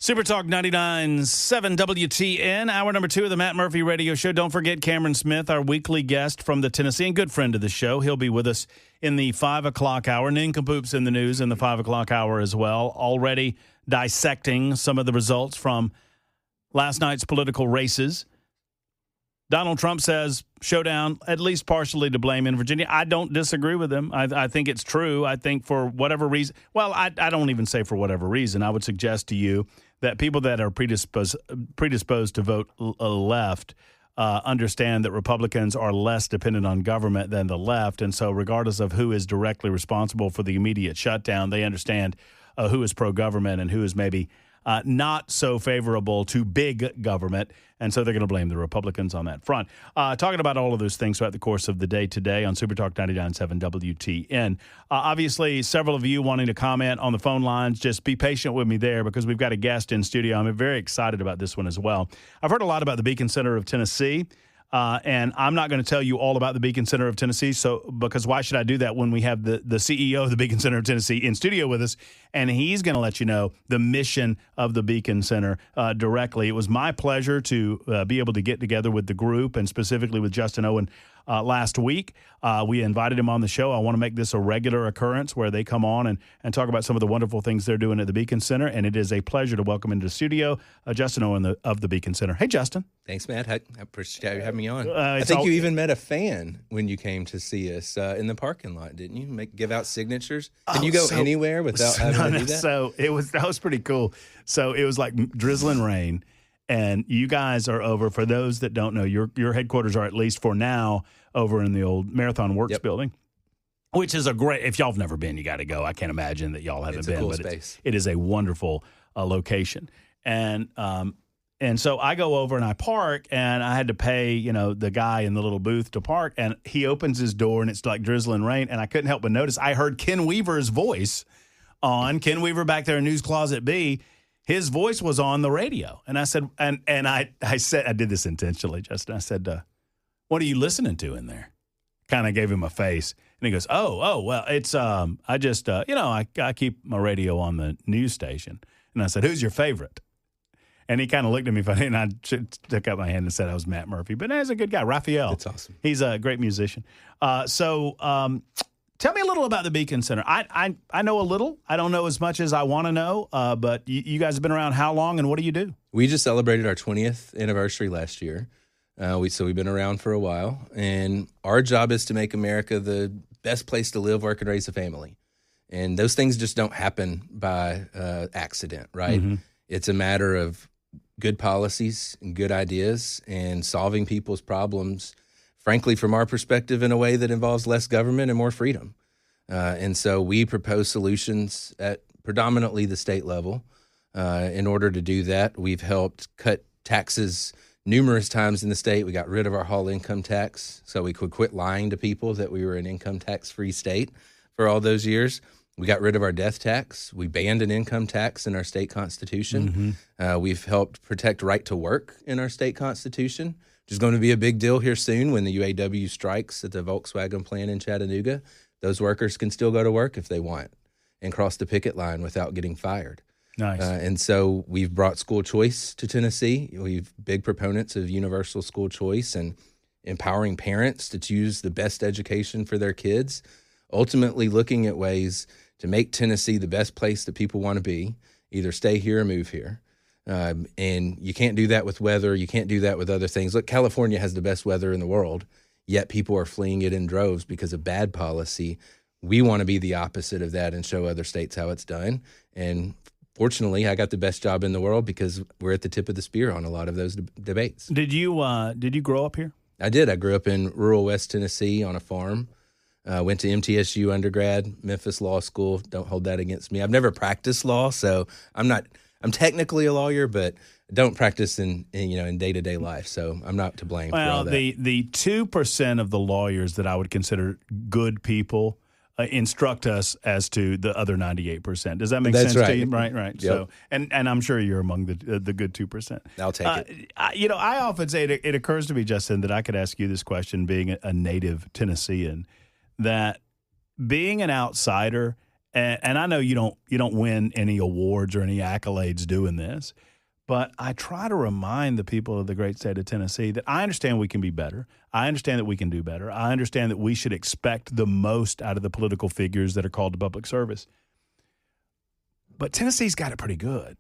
Super Talk 99.7 WTN, hour number 2 of the Matt Murphy Radio Show. Don't forget Cameron Smith, our weekly guest from the Tennessee and good friend of the show. He'll be with us in the 5 o'clock hour. Nincompoops in the news in the 5 o'clock hour as well. Already dissecting some of the results from last night's political races. Donald Trump says showdown, at least partially to blame in Virginia. I don't disagree with him. I think it's true. I think for whatever reason, well, I don't even say for whatever reason. I would suggest to you that people that are predisposed to vote left understand that Republicans are less dependent on government than the left. And so regardless of who is directly responsible for the immediate shutdown, they understand who is pro-government and who is maybe not so favorable to big government, and so they're going to blame the Republicans on that front. Talking about all of those things throughout the course of the day today on Super Talk 99.7 WTN. Obviously, several of you wanting to comment on the phone lines. Just be patient with me there because we've got a guest in studio. I'm very excited about this one as well. I've heard a lot about the Beacon Center of Tennessee. And I'm not going to tell you all about the Beacon Center of Tennessee, because why should I do that when we have the CEO of the Beacon Center of Tennessee in studio with us, and he's going to let you know the mission of the Beacon Center directly. It was my pleasure to be able to get together with the group and specifically with Justin Owen last week. We invited him on the show. I want to make this a regular occurrence where they come on and talk about some of the wonderful things they're doing at the Beacon Center, and it is a pleasure to welcome into the studio Justin Owen of the Beacon Center. Hey, Justin. Thanks, Matt. I appreciate you having me on. I think you even met a fan when you came to see us in the parking lot, didn't you? Give out signatures. Can you go anywhere without having to do that? So that was pretty cool. So it was like drizzling rain, and you guys are over. For those that don't know, your headquarters are, at least for now, over in the old Marathon Works building, which is a great. If y'all have never been, you got to go. I can't imagine that y'all haven't been. Cool but space. It is a wonderful location, and so I go over and I park, and I had to pay, the guy in the little booth to park, and he opens his door and it's like drizzling rain, and I couldn't help but notice I heard Ken Weaver's voice on. Ken Weaver back there in News Closet B. His voice was on the radio, and I said, and I said, I did this intentionally, Justin. I said, "What are you listening to in there?" Kind of gave him a face, and he goes, "Oh, well, it's I just I keep my radio on the news station." And I said, "Who's your favorite?" And he kind of looked at me funny, and I took out my hand and said I was Matt Murphy. But he's a good guy, Raphael. That's awesome. He's a great musician. So tell me a little about the Beacon Center. I know a little. I don't know as much as I want to know, but you guys have been around how long, and what do you do? We just celebrated our 20th anniversary last year. So we've been around for a while, and our job is to make America the best place to live, work, and raise a family. And those things just don't happen by accident, right? Mm-hmm. It's a matter of good policies and good ideas and solving people's problems, frankly, from our perspective, in a way that involves less government and more freedom. And so we propose solutions at predominantly the state level. In order to do that, we've helped cut taxes numerous times in the state. We got rid of our hall income tax, so we could quit lying to people that we were an income tax-free state for all those years. We got rid of our death tax. We banned an income tax in our state constitution. Mm-hmm. We've helped protect right to work in our state constitution, which is going to be a big deal here soon when the UAW strikes at the Volkswagen plant in Chattanooga. Those workers can still go to work if they want and cross the picket line without getting fired. Nice. And so we've brought school choice to Tennessee. We've big proponents of universal school choice and empowering parents to choose the best education for their kids, ultimately looking at ways to make Tennessee the best place that people want to be, either stay here or move here. And you can't do that with weather. You can't do that with other things. Look, California has the best weather in the world, yet people are fleeing it in droves because of bad policy. We want to be the opposite of that and show other states how it's done. And fortunately, I got the best job in the world because we're at the tip of the spear on a lot of those debates. Did you grow up here? I did. I grew up in rural West Tennessee on a farm. Went to MTSU undergrad, Memphis Law School. Don't hold that against me. I've never practiced law, so I'm technically a lawyer, but don't practice in day-to-day life, so I'm not to blame for all that. The 2% of the lawyers that I would consider good people instruct us as to the other 98%. Does that make sense to you? Right. Yep. So, and I'm sure you're among the good 2%. I'll take it. I often say it occurs to me, Justin, that I could ask you this question, being a native Tennessean, that being an outsider And I know you don't win any awards or any accolades doing this, but I try to remind the people of the great state of Tennessee that I understand we can be better. I understand that we can do better. I understand that we should expect the most out of the political figures that are called to public service. But Tennessee's got it pretty good.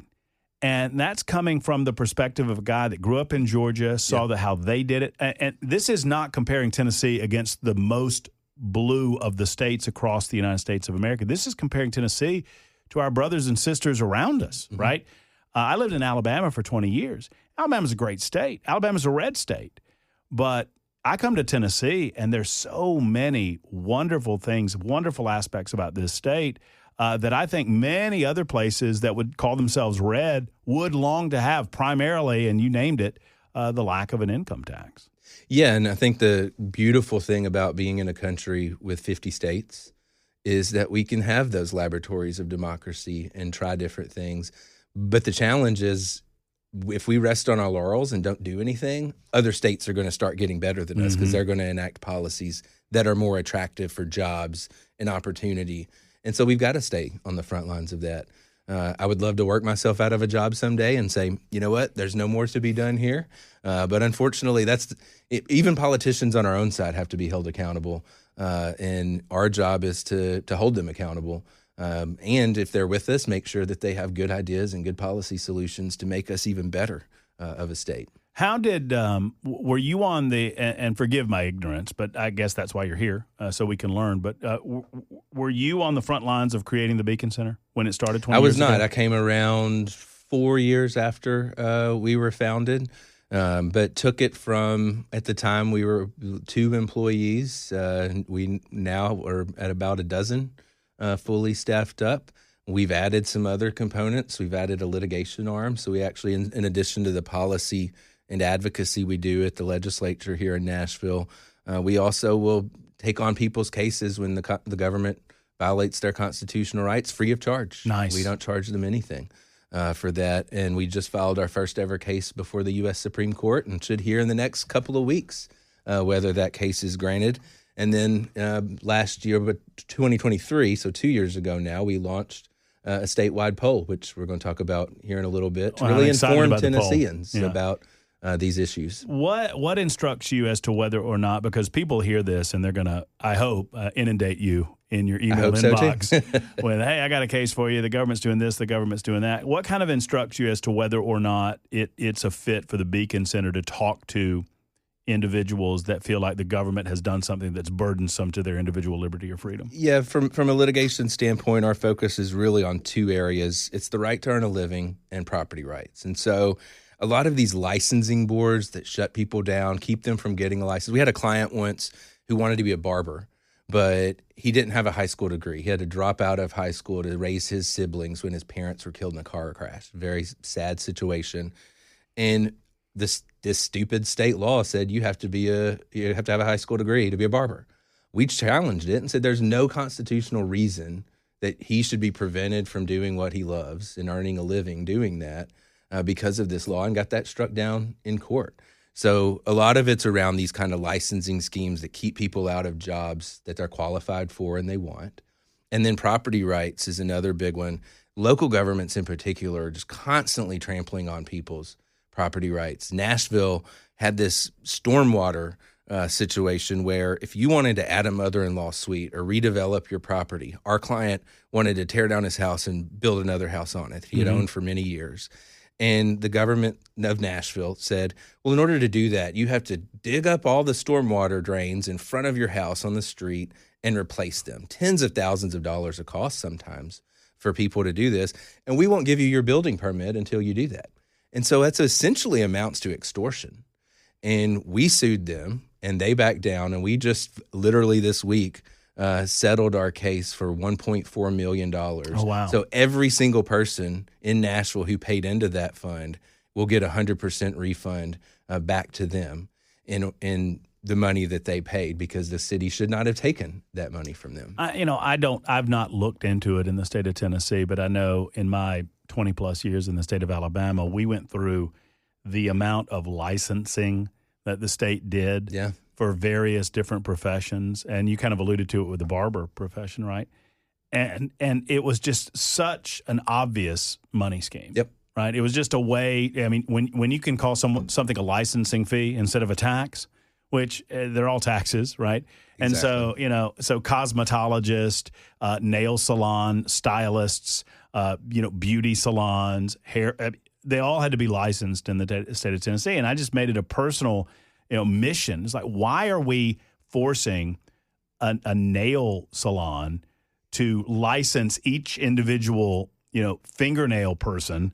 And that's coming from the perspective of a guy that grew up in Georgia, saw how they did it. And this is not comparing Tennessee against the most blue of the states across the United States of America. This is comparing Tennessee to our brothers and sisters around us, right? I lived in Alabama for 20 years. Alabama's a great state. Alabama's a red state. But I come to Tennessee, and there's so many wonderful things, wonderful aspects about this state that I think many other places that would call themselves red would long to have, primarily, and you named it, the lack of an income tax. Yeah, and I think the beautiful thing about being in a country with 50 states is that we can have those laboratories of democracy and try different things. But the challenge is if we rest on our laurels and don't do anything, other states are going to start getting better than us because they're going to enact policies that are more attractive for jobs and opportunity. And so we've got to stay on the front lines of that. I would love to work myself out of a job someday and say, you know what, there's no more to be done here. But unfortunately, even politicians on our own side have to be held accountable. And our job is to hold them accountable. And if they're with us, make sure that they have good ideas and good policy solutions to make us even better of a state. How did were you on the and forgive my ignorance, but I guess that's why you're here, so we can learn. But were you on the front lines of creating the Beacon Center when it started 20 years ago? I was not. Ago? I came around 4 years after we were founded, but took it from, at the time, we were 2 employees. We now are at about a dozen fully staffed up. We've added some other components. We've added a litigation arm. So we actually, in addition to the policy and advocacy we do at the legislature here in Nashville, we also will take on people's cases when the government violates their constitutional rights free of charge. Nice. We don't charge them anything for that. And we just filed our first ever case before the U.S. Supreme Court and should hear in the next couple of weeks whether that case is granted. And then last year, but 2023, so 2 years ago now, we launched a statewide poll, which we're going to talk about here in a little bit, to really inform Tennesseans about these issues. What instructs you as to whether or not, because people hear this and they're going to, I hope, inundate you in your email inbox with, hey, I got a case for you. The government's doing this. The government's doing that. What kind of instructs you as to whether or not it's a fit for the Beacon Center to talk to individuals that feel like the government has done something that's burdensome to their individual liberty or freedom? Yeah, from a litigation standpoint, our focus is really on 2 areas. It's the right to earn a living and property rights. And so a lot of these licensing boards that shut people down, keep them from getting a license. We had a client once who wanted to be a barber, but he didn't have a high school degree. He had to drop out of high school to raise his siblings when his parents were killed in a car crash. Very sad situation. And this stupid state law said you have to have a high school degree to be a barber. We challenged it and said there's no constitutional reason that he should be prevented from doing what he loves and earning a living doing that because of this law, and got that struck down in court. So a lot of it's around these kind of licensing schemes that keep people out of jobs that they're qualified for and they want. And then property rights is another big one. Local governments in particular are just constantly trampling on people's property rights. Nashville had this stormwater situation where if you wanted to add a mother-in-law suite or redevelop your property, our client wanted to tear down his house and build another house on it he had owned for many years. And the government of Nashville said, well, in order to do that, you have to dig up all the stormwater drains in front of your house on the street and replace them. Tens of thousands of dollars a cost sometimes for people to do this. And we won't give you your building permit until you do that. And so that's essentially amounts to extortion. And we sued them, and they backed down. And we just literally this week settled our case for $1.4 million. Oh, wow. So every single person in Nashville who paid into that fund will get 100% refund back to them in the money that they paid, because the city should not have taken that money from them. I've not looked into it in the state of Tennessee, but I know in my 20 plus years in the state of Alabama, we went through the amount of licensing that the state did for various different professions. And you kind of alluded to it with the barber profession, right? And it was just such an obvious money scheme. Yep. Right? It was just a way. I mean, when you can call something a licensing fee instead of a tax, which they're all taxes, right? And so, so cosmetologists, nail salon stylists, beauty salons, hair, they all had to be licensed in the state of Tennessee. And I just made it a personal, mission. It's like, why are we forcing a nail salon to license each individual, fingernail person?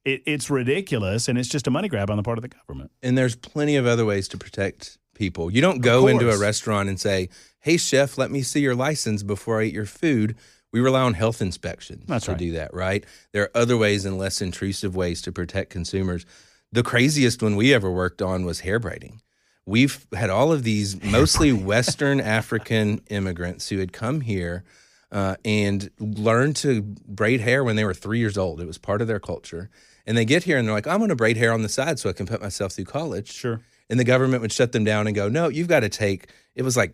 It's ridiculous, and it's just a money grab on the part of the government. And there's plenty of other ways to protect people. You don't go into a restaurant and say, "Hey, chef, let me see your license before I eat your food." We rely on health inspections to do that, right? There are other ways and less intrusive ways to protect consumers. The craziest one we ever worked on was hair braiding. We've had all of these mostly Western African immigrants who had come here and learned to braid hair when they were 3 years old. It was part of their culture. And they get here and they're like, I'm going to braid hair on the side so I can put myself through college. Sure. And the government would shut them down and go, no, you've got to take, it was like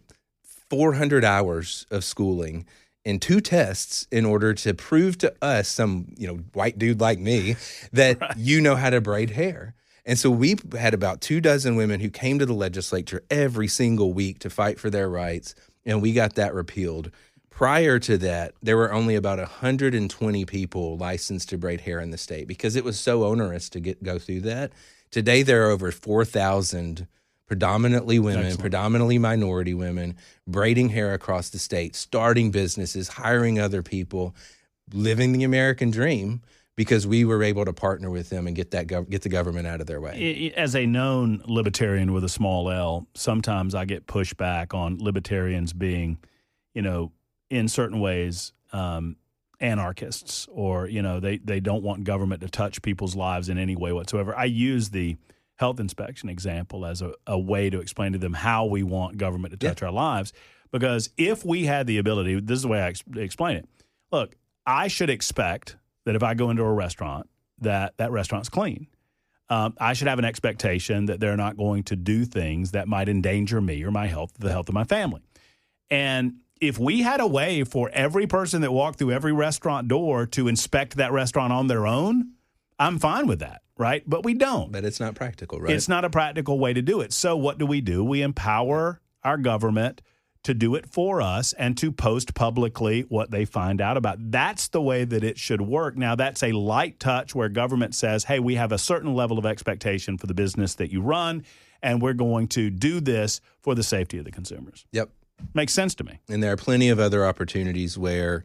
400 hours of schooling and 2 tests in order to prove to us, some white dude like me, that you know how to braid hair. And so we had about 24 women who came to the legislature every single week to fight for their rights, and we got that repealed. Prior to that, there were only about 120 people licensed to braid hair in the state because it was so onerous to go through that. Today, there are over 4,000 predominantly women, predominantly minority women, braiding hair across the state, starting businesses, hiring other people, living the American dream because we were able to partner with them and get the government out of their way. As a known libertarian with a small L, sometimes I get pushback on libertarians being, in certain ways, anarchists, or, they don't want government to touch people's lives in any way whatsoever. I use the health inspection example as a way to explain to them how we want government to touch our lives, because if we had the ability, this is the way I explain it. Look, I should expect that if I go into a restaurant, that restaurant's clean. I should have an expectation that they're not going to do things that might endanger me or my health, the health of my family. And if we had a way for every person that walked through every restaurant door to inspect that restaurant on their own, I'm fine with that, right? But we don't. But it's not practical, right? It's not a practical way to do it. So what do? We empower our government to do it for us and to post publicly what they find out about. That's the way that it should work. Now, that's a light touch where government says, hey, we have a certain level of expectation for the business that you run, and we're going to do this for the safety of the consumers. Yep. Makes sense to me. And there are plenty of other opportunities where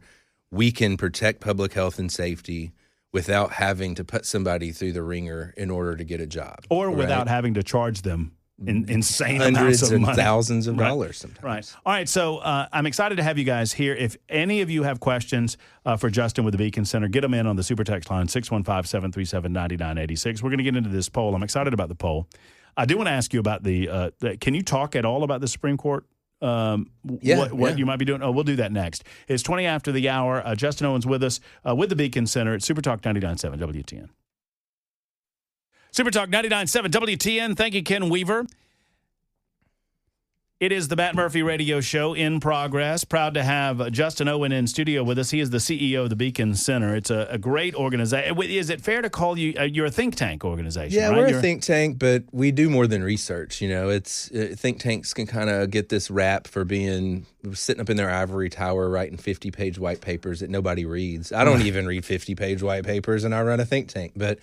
we can protect public health and safety without having to put somebody through the ringer in order to get a job. Or without having to charge them insane hundreds amounts of and money. Thousands of dollars sometimes. Right. All right. So I'm excited to have you guys here. If any of you have questions for Justin with the Beacon Center, get them in on the super text line, 615-737-9986. We're going to get into this poll. I'm excited about the poll. I do want to ask you about can you talk at all about the Supreme Court? What you might be doing? Oh, we'll do that next. It's 20 after the hour. Justin Owen's with us with the Beacon Center at Super Talk 99.7 WTN. Super Talk 99.7 WTN. Thank you, Ken Weaver. It is the Matt Murphy Radio Show in progress. Proud to have Justin Owen in studio with us. He is the CEO of the Beacon Center. It's a great organization. Is it fair to call you, you're a think tank organization, yeah, right? We're a think tank, but we do more than research. It's think tanks can kind of get this rap for being sitting up in their ivory tower writing 50-page white papers that nobody reads. I don't even read 50-page white papers, and I run a think tank. But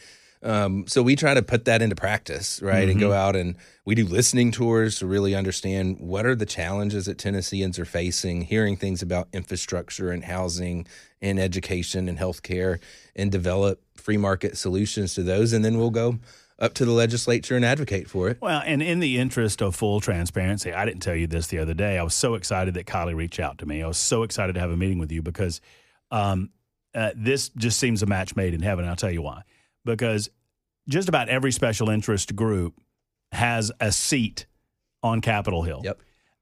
so we try to put that into practice, right, and go out and we do listening tours to really understand what are the challenges that Tennesseans are facing, hearing things about infrastructure and housing and education and healthcare, and develop free market solutions to those. And then we'll go up to the legislature and advocate for it. Well, and in the interest of full transparency, I didn't tell you this the other day. I was so excited that Kylie reached out to me. I was so excited to have a meeting with you because this just seems a match made in heaven. I'll tell you why. Because just about every special interest group has a seat on Capitol Hill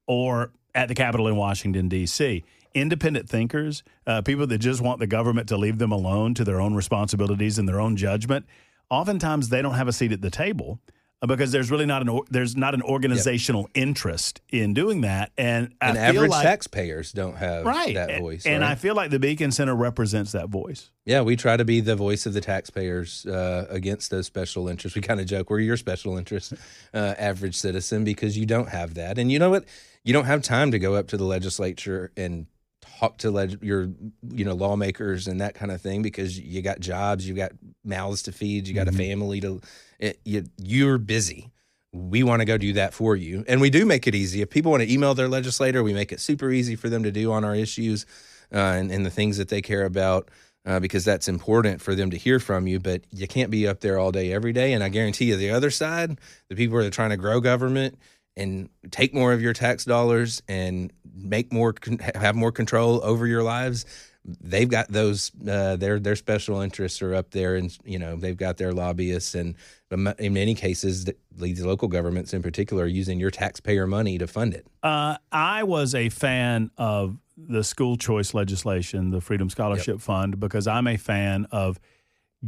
or at the Capitol in Washington, D.C. Independent thinkers, people that just want the government to leave them alone to their own responsibilities and their own judgment, oftentimes they don't have a seat at the table because there's really not an organizational interest in doing that, and I feel average like taxpayers don't have that voice. And right? I feel like the Beacon Center represents that voice. Yeah, we try to be the voice of the taxpayers against those special interests. We kind of joke we're your special interest, average citizen, because you don't have that, and you know what? You don't have time to go up to the legislature and talk to your lawmakers and that kind of thing, because you got jobs, you got mouths to feed, you got a family to. You're busy. We want to go do that for you, and we do make it easy. If people want to email their legislator, we make it super easy for them to do on our issues and the things that they care about, because that's important for them to hear from you. But you can't be up there all day, every day. And I guarantee you, the other side, the people who are trying to grow government and take more of your tax dollars and have more control over your lives, they've got those their special interests are up there, and they've got their lobbyists, and in many cases, the local governments in particular are using your taxpayer money to fund it. I was a fan of the school choice legislation, the Freedom Scholarship Fund, because I'm a fan of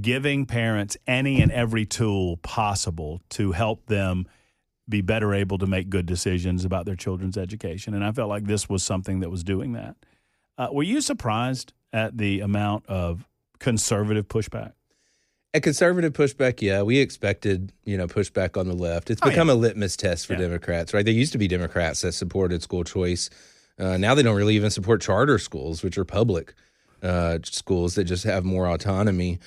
giving parents any and every tool possible to help them be better able to make good decisions about their children's education. And I felt like this was something that was doing that. Were you surprised at the amount of conservative pushback? A conservative pushback, yeah. We expected, pushback on the left. It's become a litmus test for Democrats, right? There used to be Democrats that supported school choice. Now they don't really even support charter schools, which are public schools that just have more autonomy.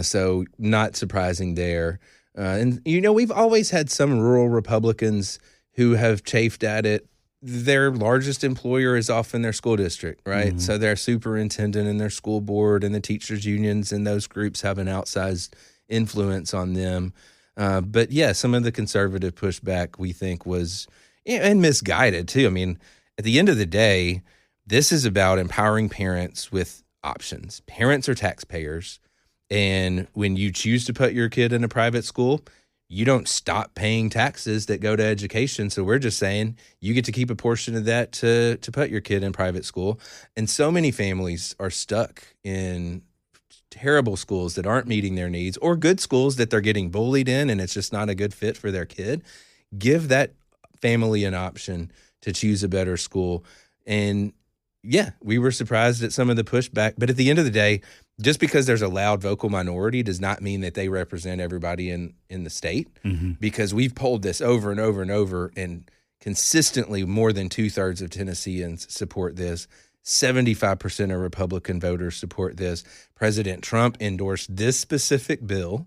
So not surprising there. And we've always had some rural Republicans who have chafed at it. Their largest employer is often their school district, right? Mm-hmm. So their superintendent and their school board and the teachers' unions and those groups have an outsized influence on them. But yeah, some of the conservative pushback we think was and misguided too. I mean, at the end of the day, this is about empowering parents with options. Parents are taxpayers. And when you choose to put your kid in a private school, you don't stop paying taxes that go to education. So we're just saying you get to keep a portion of that to put your kid in private school. And so many families are stuck in terrible schools that aren't meeting their needs, or good schools that they're getting bullied in and it's just not a good fit for their kid. Give that family an option to choose a better school. And yeah, we were surprised at some of the pushback. But at the end of the day, just because there's a loud vocal minority does not mean that they represent everybody in the state, because we've polled this over and over and over, and consistently more than 2/3 of Tennesseans support this. 75% of Republican voters support this. President Trump endorsed this specific bill,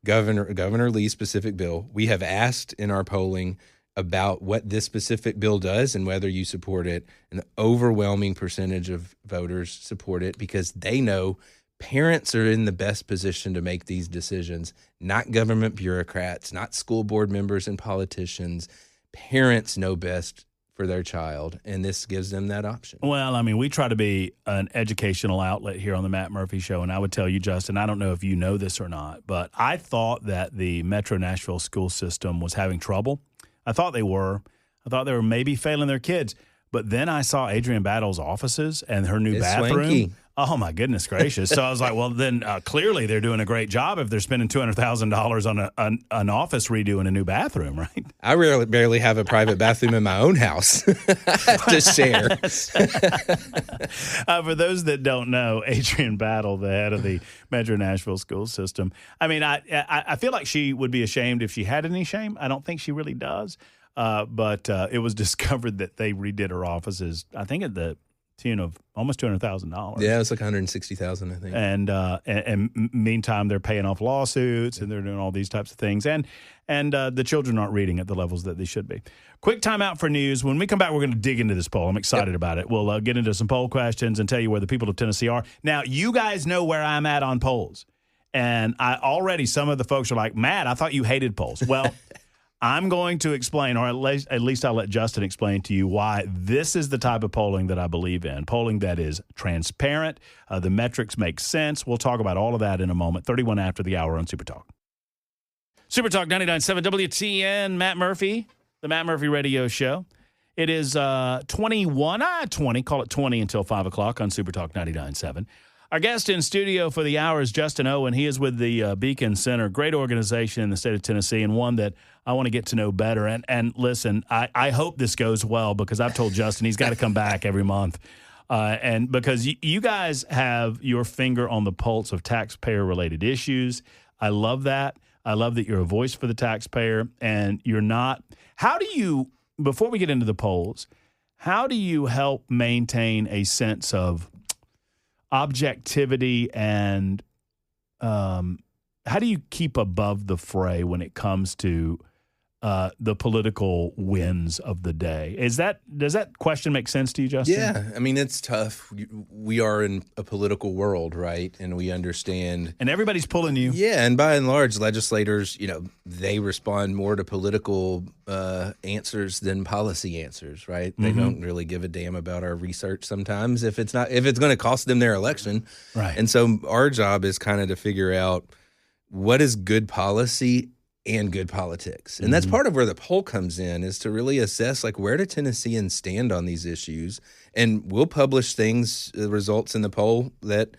Governor Lee's specific bill. We have asked in our polling about what this specific bill does and whether you support it. An overwhelming percentage of voters support it because they know parents are in the best position to make these decisions, not government bureaucrats, not school board members and politicians. Parents know best for their child, and this gives them that option. Well, I mean, we try to be an educational outlet here on the Matt Murphy Show, and I would tell you, Justin, I don't know if you know this or not, but I thought that the Metro Nashville school system was having trouble. I thought they were. I thought they were maybe failing their kids. But then I saw Adrienne Battle's offices and her new bathroom. Swanky. Oh, my goodness gracious. So I was like, well, then clearly they're doing a great job if they're spending $200,000 on an office redo and a new bathroom, right? I barely have a private bathroom in my own house to share. For those that don't know, Adrienne Battle, the head of the Metro Nashville school system, I mean, I feel like she would be ashamed if she had any shame. I don't think she really does. But it was discovered that they redid her offices, I think at the tune of almost $200,000. Yeah, it's like $160,000, I think. And meantime, they're paying off lawsuits and they're doing all these types of things. And the children aren't reading at the levels that they should be. Quick timeout for news. When we come back, we're going to dig into this poll. I'm excited about it. We'll get into some poll questions and tell you where the people of Tennessee are. Now, you guys know where I'm at on polls. And some of the folks are like, Matt, I thought you hated polls. Well, I'm going to explain, or at least I'll let Justin explain to you why this is the type of polling that I believe in. Polling that is transparent. The metrics make sense. We'll talk about all of that in a moment. 31 after the hour on Super Talk. Super Talk 99.7 WTN, Matt Murphy, the Matt Murphy Radio Show. It is 20, call it 20 until 5 o'clock on Super Talk 99.7. Our guest in studio for the hour is Justin Owen. He is with the Beacon Center, great organization in the state of Tennessee, and one that I want to get to know better. And listen, I hope this goes well, because I've told Justin he's got to come back every month. And because you guys have your finger on the pulse of taxpayer-related issues. I love that. I love that you're a voice for the taxpayer, and you're not. How do you, before we get into the polls, how do you help maintain a sense of objectivity and how do you keep above the fray when it comes to the political winds of the day? Does that question make sense to you, Justin? Yeah, I mean, it's tough. We are in a political world, right? And we understand. And everybody's pulling you. Yeah, and by and large, legislators, they respond more to political answers than policy answers, right? They don't really give a damn about our research sometimes if it's going to cost them their election. Right. And so our job is kind of to figure out what is good policy and good politics. And that's part of where the poll comes in, is to really assess, like, where do Tennesseans stand on these issues? And we'll publish results in the poll that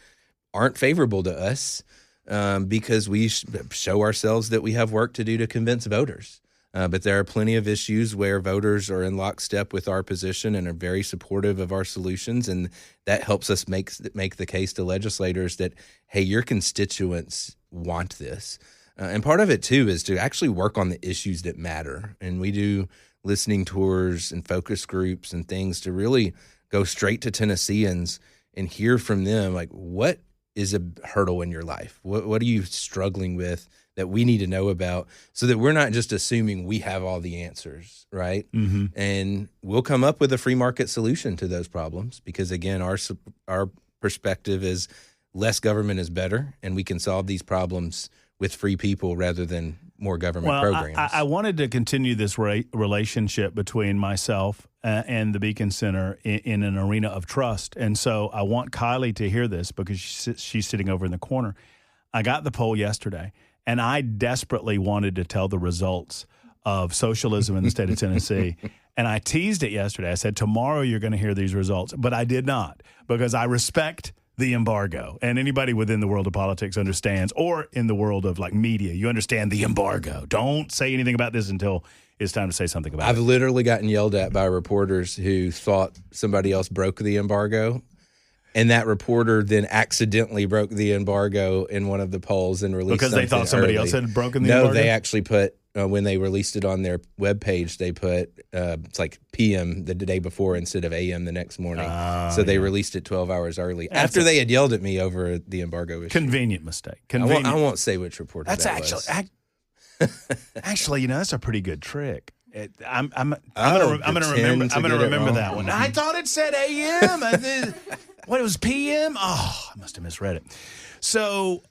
aren't favorable to us because we show ourselves that we have work to do to convince voters. But there are plenty of issues where voters are in lockstep with our position and are very supportive of our solutions, and that helps us make the case to legislators that, hey, your constituents want this. And part of it, too, is to actually work on the issues that matter. And we do listening tours and focus groups and things to really go straight to Tennesseans and hear from them, like, what is a hurdle in your life? What are you struggling with that we need to know about, so that we're not just assuming we have all the answers, right? And we'll come up with a free market solution to those problems because, again, our perspective is less government is better, and we can solve these problems with free people rather than more government programs. I wanted to continue this relationship between myself and the Beacon Center in an arena of trust. And so I want Kylie to hear this because she's sitting over in the corner. I got the poll yesterday, and I desperately wanted to tell the results of socialism in the state of Tennessee. And I teased it yesterday. I said, tomorrow you're going to hear these results. But I did not, because I respect the embargo. And anybody within the world of politics understands, or in the world of like media, you understand the embargo. Don't say anything about this until it's time to say something about it. I've literally gotten yelled at by reporters who thought somebody else broke the embargo. And that reporter then accidentally broke the embargo in one of the polls and released because they thought somebody else had broken the embargo? No, they actually put, when they released it on their webpage, they put, it's like PM the day before instead of AM the next morning. So they released it 12 hours early after they had yelled at me over the embargo issue. Convenient mistake. I won't say which reporter that's that was. Actually, that's a pretty good trick. I'm gonna remember that one. I thought it said AM. What, it was PM? Oh, I must have misread it. So,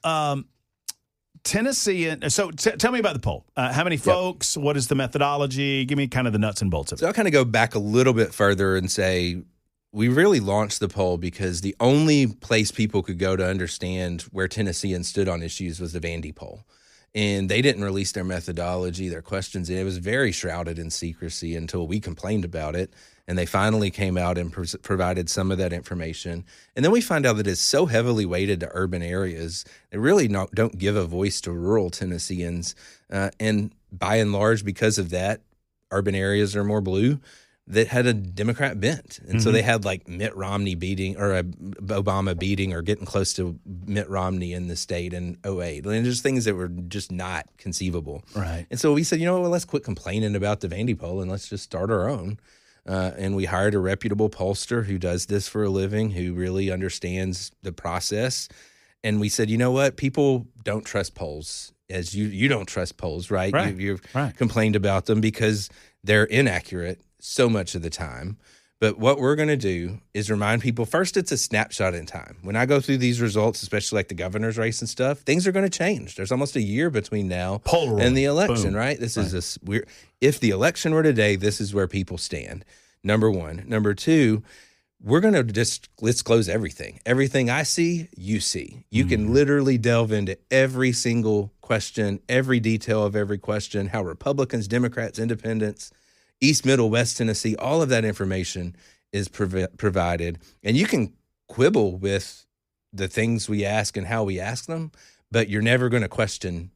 Tennessee. So, tell me about the poll. How many folks? What is the methodology? Give me kind of the nuts and bolts of it. So, I'll kind of go back a little bit further and say we really launched the poll because the only place people could go to understand where Tennesseans stood on issues was the Vandy poll. And they didn't release their methodology, their questions. It was very shrouded in secrecy until we complained about it. And they finally came out and provided some of that information. And then we find out that it's so heavily weighted to urban areas. They really don't give a voice to rural Tennesseans. And by and large, because of that, urban areas are more blue. That had a Democrat bent. And so they had like Mitt Romney beating or Obama beating or getting close to Mitt Romney in the state in 2008. And just things that were just not conceivable. Right. And so we said, let's quit complaining about the Vandy poll and let's just start our own. And we hired a reputable pollster who does this for a living, who really understands the process. And we said, you know what? People don't trust polls as you don't trust polls, right? You've complained about them because they're inaccurate so much of the time. But what we're going to do is remind people, first, it's a snapshot in time. When I go through these results, especially like the governor's race and stuff, things are going to change. There's almost a year between now and the election, right? This is if the election were today, this is where people stand. Number one. Number two, we're going to disclose everything. Everything I see, you see. You can literally delve into every single question, every detail of every question, how Republicans, Democrats, Independents, East, Middle, West Tennessee, all of that information is provided. And you can quibble with the things we ask and how we ask them, but you're never going to question,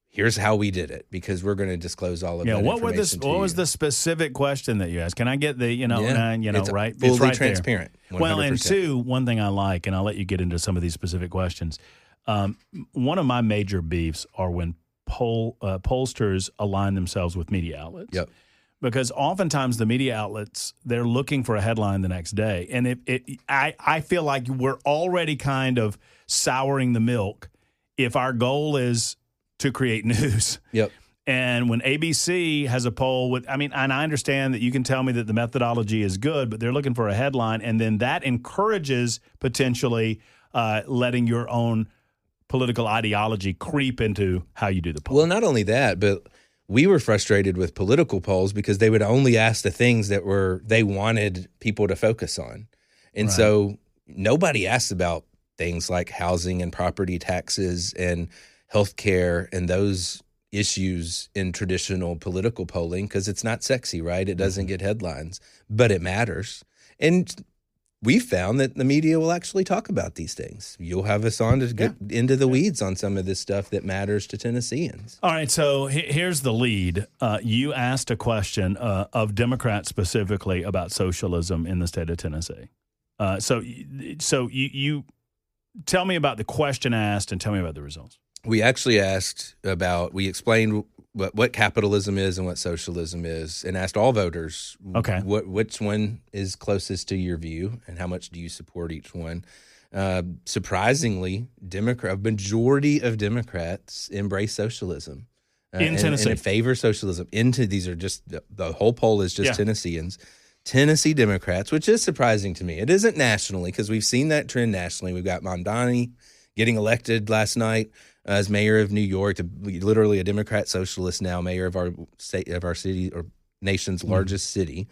here's how we did it, because we're going to disclose all of that information to you. What was the specific question that you asked? Can I get the, it's right? Fully it's right transparent. 100%. Well, and two, one thing I like, and I'll let you get into some of these specific questions. One of my major beefs are when pollsters align themselves with media outlets. Yep. Because oftentimes the media outlets, they're looking for a headline the next day. And I feel like we're already kind of souring the milk if our goal is to create news. Yep. And when ABC has a poll and I understand that you can tell me that the methodology is good, but they're looking for a headline, and then that encourages potentially letting your own political ideology creep into how you do the poll. Well, not only that, but we were frustrated with political polls because they would only ask the things that they wanted people to focus on. And Right. So nobody asks about things like housing and property taxes and healthcare and those issues in traditional political polling because it's not sexy, right? It doesn't get headlines, but it matters. And we found that the media will actually talk about these things. You'll have us on to get into the weeds on some of this stuff that matters to Tennesseans. All right, so here's the lead. You asked a question of Democrats specifically about socialism in the state of Tennessee. So you tell me about the question asked and tell me about the results. We actually we explained what capitalism is and what socialism is, and asked all voters, which one is closest to your view and how much do you support each one. Surprisingly, a majority of Democrats embrace socialism in Tennessee and favor socialism. These are just the whole poll is just Tennesseans. Tennessee Democrats, which is surprising to me. It isn't nationally because we've seen that trend nationally. We've got Mamdani getting elected last night as mayor of New York, literally a Democrat socialist now, mayor of our state, of our city or nation's largest city.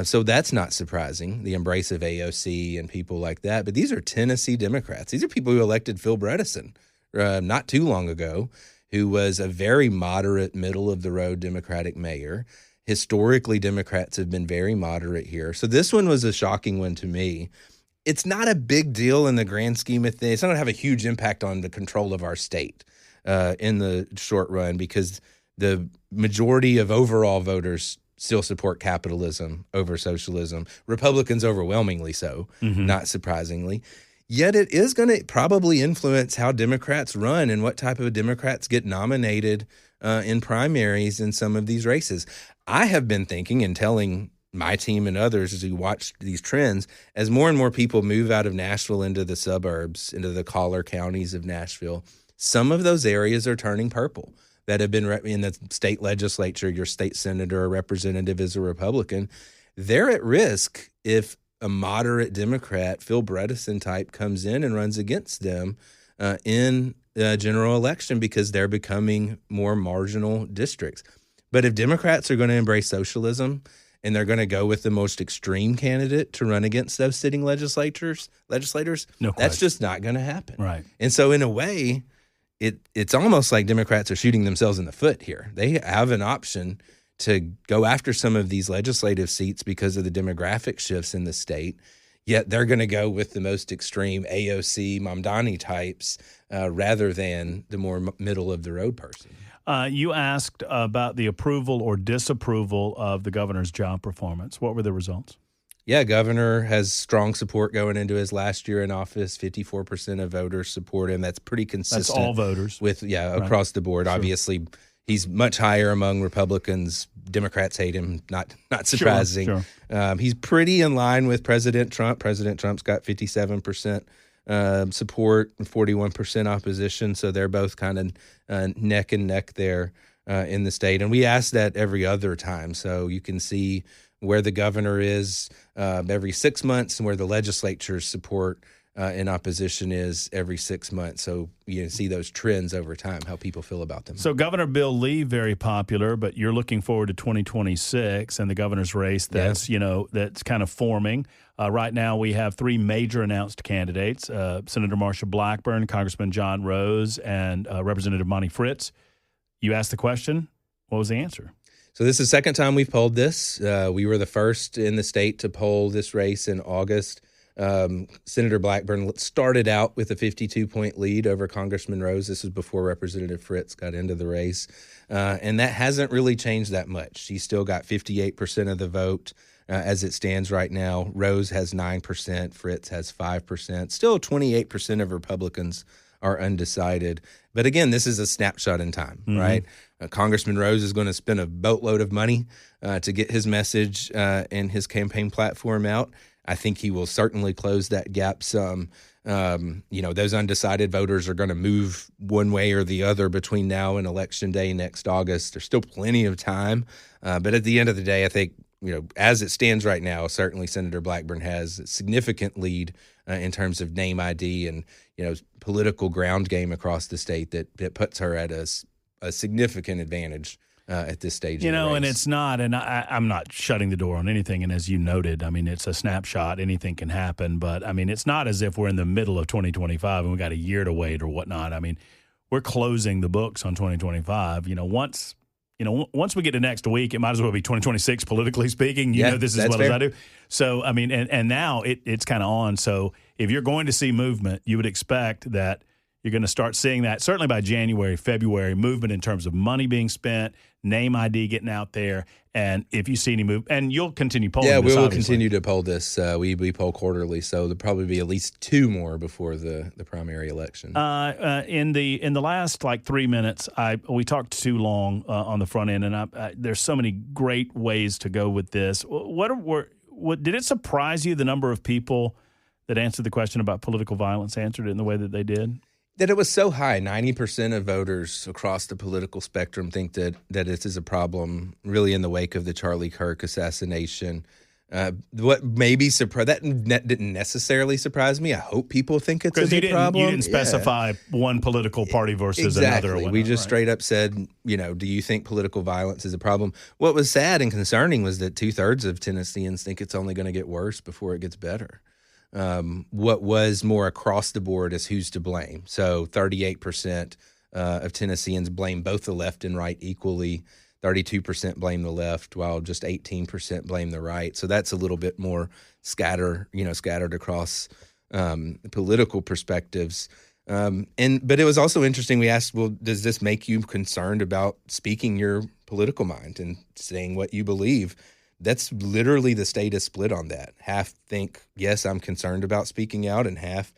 So that's not surprising, the embrace of AOC and people like that. But these are Tennessee Democrats. These are people who elected Phil Bredesen not too long ago, who was a very moderate, middle-of-the-road Democratic mayor. Historically, Democrats have been very moderate here. So this one was a shocking one to me. It's not a big deal in the grand scheme of things. It's not going to have a huge impact on the control of our state in the short run because the majority of overall voters still support capitalism over socialism. Republicans overwhelmingly so, not surprisingly. Yet it is going to probably influence how Democrats run and what type of Democrats get nominated in primaries in some of these races. I have been thinking and telling my team and others as we watch these trends, as more and more people move out of Nashville into the suburbs, into the collar counties of Nashville, some of those areas are turning purple that have been in the state legislature. Your state senator or representative is a Republican. They're at risk if a moderate Democrat, Phil Bredesen type, comes in and runs against them in the general election because they're becoming more marginal districts. But if Democrats are going to embrace socialism and they're going to go with the most extreme candidate to run against those sitting legislators, that's just not going to happen. Right. And so in a way, it's almost like Democrats are shooting themselves in the foot here. They have an option to go after some of these legislative seats because of the demographic shifts in the state, yet they're going to go with the most extreme AOC, Mamdani types rather than the more middle-of-the-road person. You asked about the approval or disapproval of the governor's job performance. What were the results? Yeah, governor has strong support going into his last year in office. 54% of voters support him. That's pretty consistent. That's all voters. Across the board. Sure. Obviously, he's much higher among Republicans. Democrats hate him. Not surprising. Sure. He's pretty in line with President Trump. President Trump's got 57% support and 41% opposition. So they're both kind of neck and neck there in the state. And we ask that every other time. So you can see where the governor is every 6 months and where the legislature's support in opposition is every 6 months. So you can see those trends over time, how people feel about them. So Governor Bill Lee, very popular, but you're looking forward to 2026 and the governor's race that's kind of forming. Right now we have three major announced candidates, Senator Marsha Blackburn, Congressman John Rose, and Representative Monty Fritz. You asked the question. What was the answer? So this is the second time we've polled this. We were the first in the state to poll this race in August. Senator Blackburn started out with a 52-point lead over Congressman Rose. This was before Representative Fritz got into the race. And that hasn't really changed that much. She still got 58% of the vote as it stands right now. Rose has 9%. Fritz has 5%. Still 28% of Republicans are undecided. But again, this is a snapshot in time, right? Congressman Rose is going to spend a boatload of money to get his message and his campaign platform out. I think he will certainly close that gap some. Those undecided voters are going to move one way or the other between now and Election Day next August. There's still plenty of time. But at the end of the day, I think, as it stands right now, certainly Senator Blackburn has a significant lead in terms of name ID and, political ground game across the state that puts her at a significant advantage at this stage. And it's not, and I'm not shutting the door on anything. And as you noted, it's a snapshot. Anything can happen. But, it's not as if we're in the middle of 2025 and we got a year to wait or whatnot. We're closing the books on 2025. Once we get to next week, it might as well be 2026, politically speaking. This as well fair. As I do. So, and now it's kind of on. So if you're going to see movement, you would expect that you're going to start seeing that certainly by January, February, movement in terms of money being spent, name ID getting out there. And if you see any move, and you'll continue polling. Yeah, we will continue to poll this. We poll quarterly, so there'll probably be at least two more before the primary election. In the last 3 minutes, we talked too long on the front end, and there's so many great ways to go with this. What did it surprise you the number of people that answered the question about political violence answered it in the way that they did? That it was so high. 90% of voters across the political spectrum think that this is a problem really in the wake of the Charlie Kirk assassination. What maybe that didn't necessarily surprise me. I hope people think it's a big problem. You didn't specify one political party versus exactly. another. We just straight up said, do you think political violence is a problem? What was sad and concerning was that 2/3 of Tennesseans think it's only going to get worse before it gets better. What was more across the board is who's to blame. So 38% of Tennesseans blame both the left and right equally. 32% blame the left, while just 18% blame the right. So that's a little bit more scattered across political perspectives. But it was also interesting. We asked, well, does this make you concerned about speaking your political mind and saying what you believe? That's literally the state is split on that. Half think, yes, I'm concerned about speaking out, and half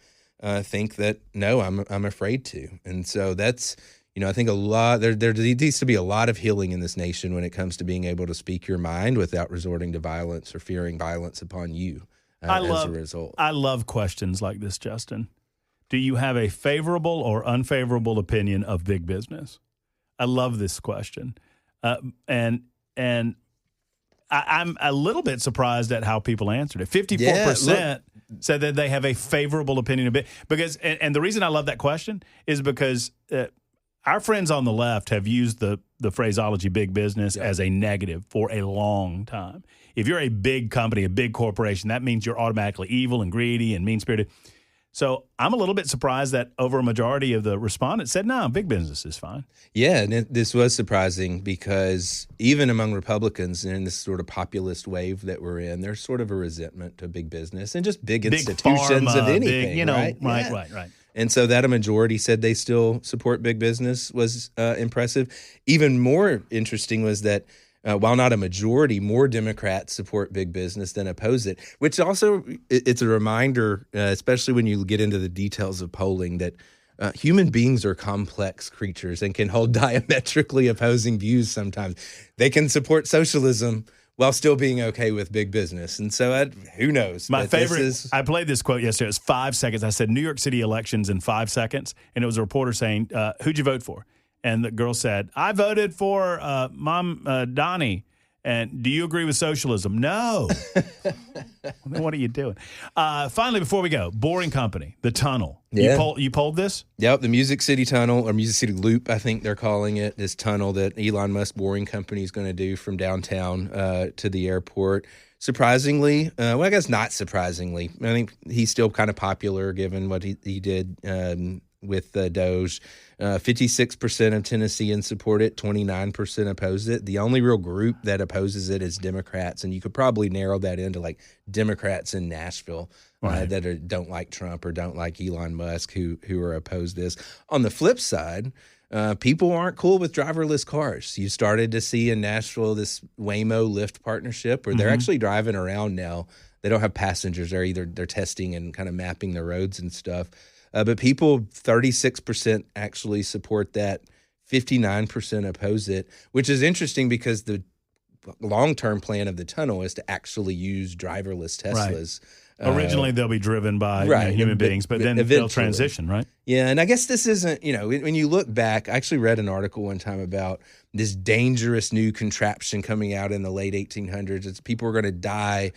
think that, no, I'm afraid to. And so that's, I think a lot, there needs to be a lot of healing in this nation when it comes to being able to speak your mind without resorting to violence or fearing violence upon you as a result. I love questions like this, Justin. Do you have a favorable or unfavorable opinion of big business? I love this question. And I'm a little bit surprised at how people answered it. 54% said that they have a favorable opinion of it. And the reason I love that question is because our friends on the left have used the phraseology big business as a negative for a long time. If you're a big company, a big corporation, that means you're automatically evil and greedy and mean-spirited. So I'm a little bit surprised that over a majority of the respondents said, no, big business is fine. Yeah, and this was surprising because even among Republicans in this sort of populist wave that we're in, there's sort of a resentment to big business and just big institutions pharma, of anything, right? And so that a majority said they still support big business was impressive. Even more interesting was that while not a majority, more Democrats support big business than oppose it, which also it's a reminder, especially when you get into the details of polling, that human beings are complex creatures and can hold diametrically opposing views sometimes. They can support socialism while still being okay with big business. And so who knows? My favorite, I played this quote yesterday. It was 5 seconds. I said, New York City elections in 5 seconds. And it was a reporter saying, who'd you vote for? And the girl said, I voted for Mom Donnie. And do you agree with socialism? No. Then what are you doing? Finally, before we go, Boring Company, the tunnel. Yeah. You polled this? Yep, the Music City Tunnel, or Music City Loop, I think they're calling it, this tunnel that Elon Musk Boring Company is going to do from downtown to the airport. Surprisingly, I guess not surprisingly, I think he's still kind of popular given what he did with Doge. 56% of Tennesseans support it, 29% oppose it. The only real group that opposes it is Democrats, and you could probably narrow that into like Democrats in Nashville Right. that don't like Trump or don't like Elon Musk who are opposed to this. On the flip side, people aren't cool with driverless cars. You started to see in Nashville this Waymo Lyft partnership where they're actually driving around now. They don't have passengers. They're testing and kind of mapping the roads and stuff. But people, 36% actually support that. 59% oppose it, which is interesting because the long-term plan of the tunnel is to actually use driverless Teslas. Right. Originally, they'll be driven by human beings, but then they'll transition, right? Yeah, and I guess this isn't, when you look back, I actually read an article one time about this dangerous new contraption coming out in the late 1800s. It's people were going to die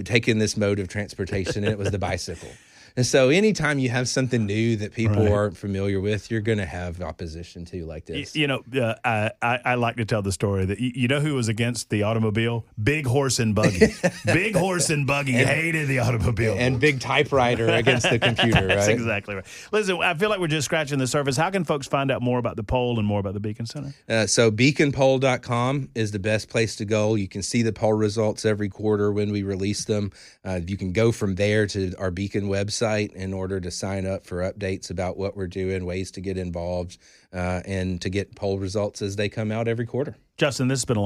taking this mode of transportation, and it was the bicycle. And so anytime you have something new that people aren't familiar with, you're going to have opposition to like this. I like to tell the story that you know who was against the automobile? Big Horse and Buggy. Big Horse and Buggy hated the automobile. And Big Typewriter against the computer, right? That's exactly right. Listen, I feel like we're just scratching the surface. How can folks find out more about the poll and more about the Beacon Center? So beaconpoll.com is the best place to go. You can see the poll results every quarter when we release them. You can go from there to our Beacon website in order to sign up for updates about what we're doing, ways to get involved, and to get poll results as they come out every quarter. Justin, this has been a